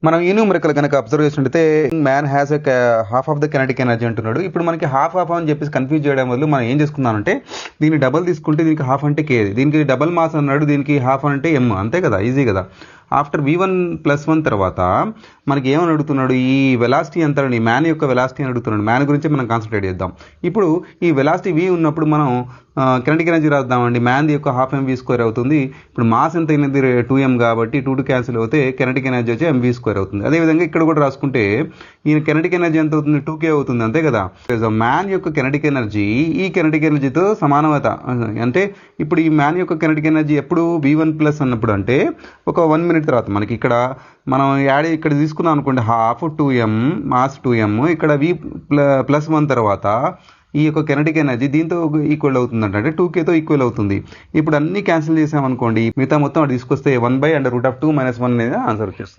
మనం ఈ న్యూమరికల్ కనుక అబ్జర్వ్ చేసినట్టయితే man has half of the Kinetic energy అంటున్నాడు. ఇప్పుడు మనకి హాఫ్ అని చెప్పేసి కన్ఫ్యూజ్ చేయడం వల్ల మనం ఏం చేసుకున్నామంటే దీన్ని డబల్ తీసుకుంటే దీనికి హాఫ్ అంటే కే, దీనికి డబల్ మాస్ అన్నాడు, దీనికి హాఫ్ అంటే ఎమ్, అంతే కదా, ఈజీ కదా. ఆఫ్టర్ v1+1 తర్వాత మనకి ఏమని అడుగుతున్నాడు, ఈ వెలాసిటీ ఎంత, మ్యాన్ యొక్క వెలాసిటీ అని అడుగుతున్నాడు. మ్యాన్ గురించి మనం కాన్సన్ట్రేట్ చేద్దాం. ఇప్పుడు ఈ వెలాసిటీ v ఉన్నప్పుడు మనం కెనటిక్ ఎనర్జీ రాద్దామండి. మ్యాన్ యొక్క హాఫ్ mv² అవుతుంది. ఇప్పుడు మాస్ ఎంత అయినది 2m కాబట్టి 2 క్యాన్సిల్ అవుతే కెనటిక్ ఎనర్జీ వచ్చి mv² అవుతుంది. అదేవిధంగా ఇక్కడ కూడా రాసుకుంటే ఈ కెనటిక్ ఎనర్జీ ఎంత అవుతుంది, 2k అవుతుంది, అంతే కదా. మ్యాన్ యొక్క కెనటిక్ ఎనర్జీ ఈ కెనటిక్ ఎనర్జీతో సమానమత. అంటే ఇప్పుడు ఈ మ్యాన్ యొక్క కెనటిక్ ఎనర్జీ ఎప్పుడు v1+ అన్నప్పుడు అంటే ఒక 1 మినిట్ తర్వాత మనకి ఇక్కడ మనం ఇక్కడ తీసుకున్నాం అనుకోండి, హాఫ్ 2m మాస్ 2m, ఇక్కడ v+1 తర్వాత ఈ యొక్క కెనటిక్ ఎనర్జీ దీంతో ఈక్వల్ అవుతుంది అంటే 2kతో ఈక్వల్ అవుతుంది. ఇప్పుడు అన్ని క్యాన్సిల్ చేసామనుకోండి, మిగతా మొత్తం తీసుకొస్తే 1/√2 - 1 అనేది ఆన్సర్ వచ్చేస్తుంది.